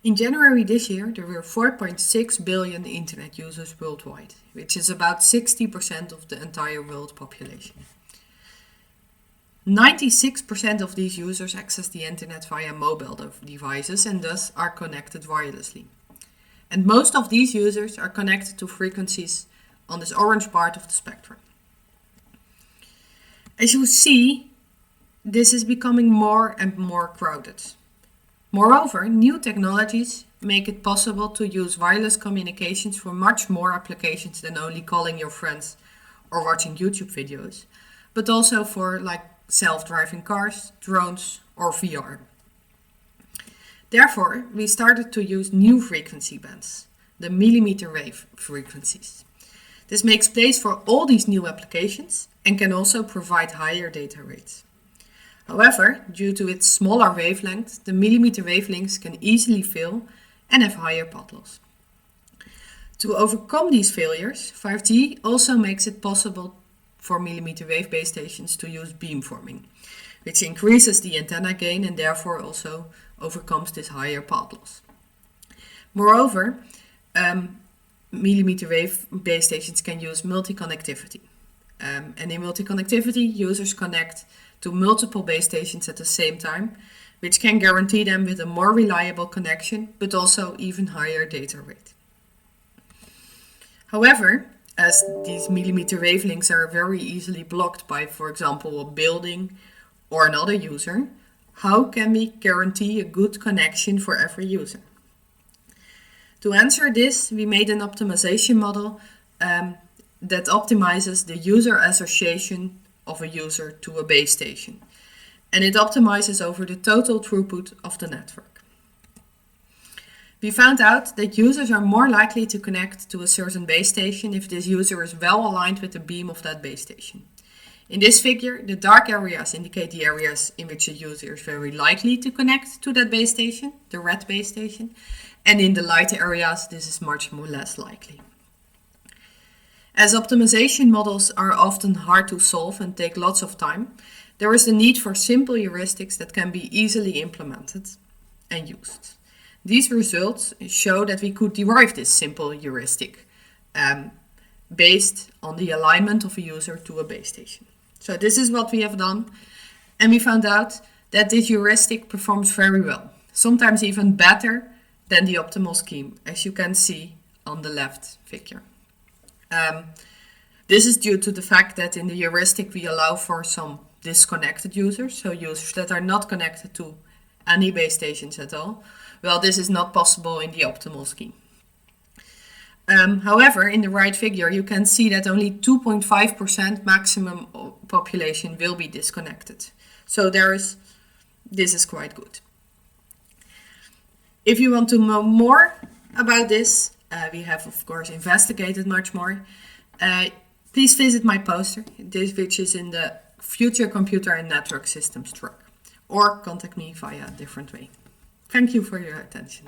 In January this year, there were 4.6 billion internet users worldwide, which is about 60% of the entire world population. 96% of these users access the internet via mobile devices and thus are connected wirelessly. And most of these users are connected to frequencies on this orange part of the spectrum. As you see, this is becoming more and more crowded. Moreover, new technologies make it possible to use wireless communications for much more applications than only calling your friends or watching YouTube videos, but also for like self-driving cars, drones, or VR. Therefore, we started to use new frequency bands, the mmWave frequencies. This makes place for all these new applications and can also provide higher data rates. However, due to its smaller wavelength, the mmWave links can easily fail and have higher path loss. To overcome these failures, 5G also makes it possible for mmWave base stations to use beamforming, which increases the antenna gain and therefore also overcomes this higher path loss. Moreover, mmWave base stations can use multi-connectivity. And in multi-connectivity, users connect to multiple base stations at the same time, which can guarantee them with a more reliable connection, but also even higher data rate. However, as these mmWave links are very easily blocked by, for example, a building or another user, how can we guarantee a good connection for every user? To answer this, we made an optimization model that optimizes the user association of a user to a base station. And it optimizes over the total throughput of the network. We found out that users are more likely to connect to a certain base station if this user is well aligned with the beam of that base station. In this figure, the dark areas indicate the areas in which a user is very likely to connect to that base station, the red base station, and in the light areas, this is much more less likely. As optimization models are often hard to solve and take lots of time, there is the need for simple heuristics that can be easily implemented and used. These results show that we could derive this simple heuristic based on the alignment of a user to a base station. So this is what we have done, and we found out that this heuristic performs very well, sometimes even better than the optimal scheme, as you can see on the left figure. This is due to the fact that in the heuristic we allow for some disconnected users, so users that are not connected to any base stations at all. Well, this is not possible in the optimal scheme. However, in the right figure, you can see that only 2.5% maximum population will be disconnected. So this is quite good. If you want to know more about this, we have of course investigated much more. Please visit my poster, which is in the Future Computer and Network Systems track, or contact me via a different way. Thank you for your attention.